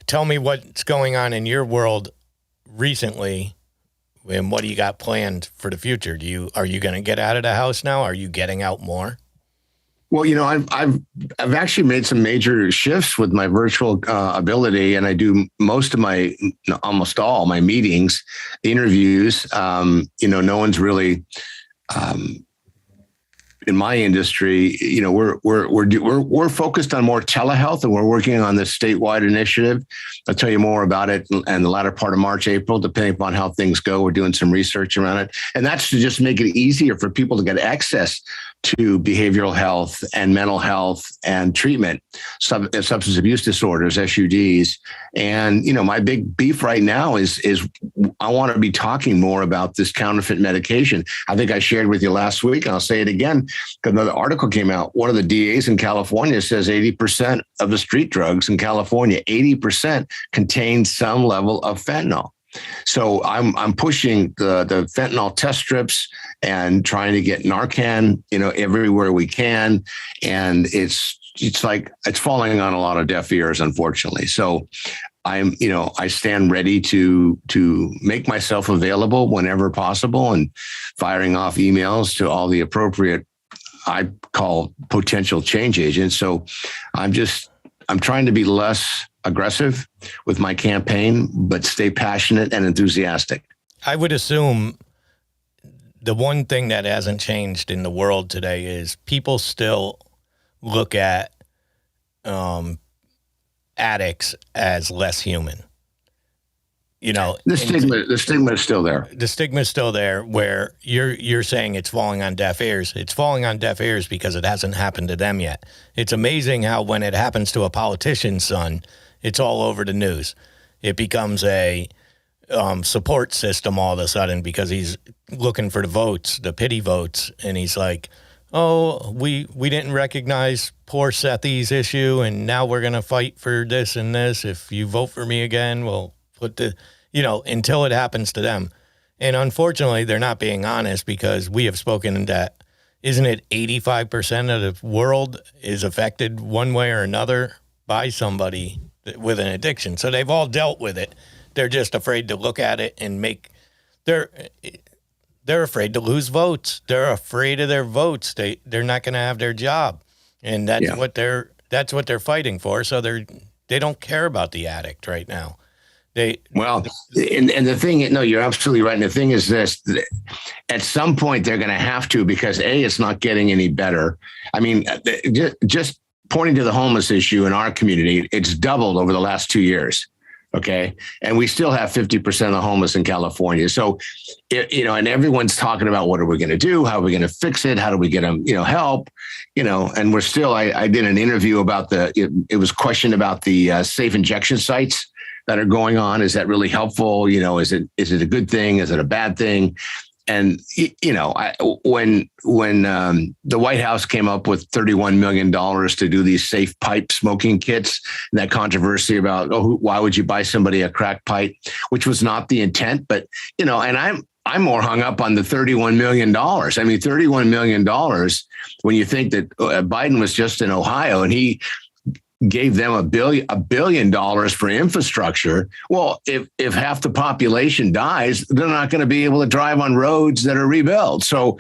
tell me what's going on in your world recently, and what do you got planned for the future? Are you going to get out of the house now? Are you getting out more? Well, I've actually made some major shifts with my virtual ability, and I do almost all my meetings, interviews. No one's really in my industry. We're focused on more telehealth, and we're working on this statewide initiative. I'll tell you more about it in the latter part of March, April, depending upon how things go. We're doing some research around it, and that's to just make it easier for people to get access to behavioral health and mental health and treatment, substance abuse disorders, SUDs. And, my big beef right now is I want to be talking more about this counterfeit medication. I think I shared with you last week, and I'll say it again, because another article came out. One of the DAs in California says 80% of the street drugs in California, 80% contain some level of fentanyl. So I'm pushing the fentanyl test strips and trying to get Narcan, everywhere we can. And it's like it's falling on a lot of deaf ears, unfortunately. So I stand ready to make myself available whenever possible and firing off emails to all the appropriate, I call potential change agents. So I'm trying to be less aggressive with my campaign, but stay passionate and enthusiastic. I would assume the one thing that hasn't changed in the world today is people still look at addicts as less human. The stigma is still there. The stigma is still there, where you're saying it's falling on deaf ears. It's falling on deaf ears because it hasn't happened to them yet. It's amazing how when it happens to a politician's son, it's all over the news. It becomes a support system all of a sudden because he's looking for the votes, the pity votes, and he's like, oh, we didn't recognize poor Sethi's issue, and now we're going to fight for this and this. If you vote for me again, we'll put until it happens to them. And unfortunately, they're not being honest, because we have spoken that, isn't it 85% of the world is affected one way or another by somebody with an addiction. So they've all dealt with it. They're just afraid to look at it and they're afraid to lose votes. They're afraid of their votes. They're not going to have their job. And that's what they're fighting for. So they don't care about the addict right now. And the thing, no, you're absolutely right. And the thing is this, at some point they're going to have to, because it's not getting any better. I mean, just pointing to the homeless issue in our community, it's doubled over the last 2 years. Okay. And we still have 50% of the homeless in California. So, and everyone's talking about what are we going to do? How are we going to fix it? How do we get them, help? And we're still, I did an interview about it was questioned about the safe injection sites that are going on. Is that really helpful? Is it a good thing? Is it a bad thing? And, when the White House came up with $31 million to do these safe pipe smoking kits, and that controversy about, why would you buy somebody a crack pipe, which was not the intent. But, and I'm more hung up on the $31 million. I mean, $31 million, when you think that Biden was just in Ohio and he gave them $1 billion for infrastructure. Well, if half the population dies, they're not going to be able to drive on roads that are rebuilt. So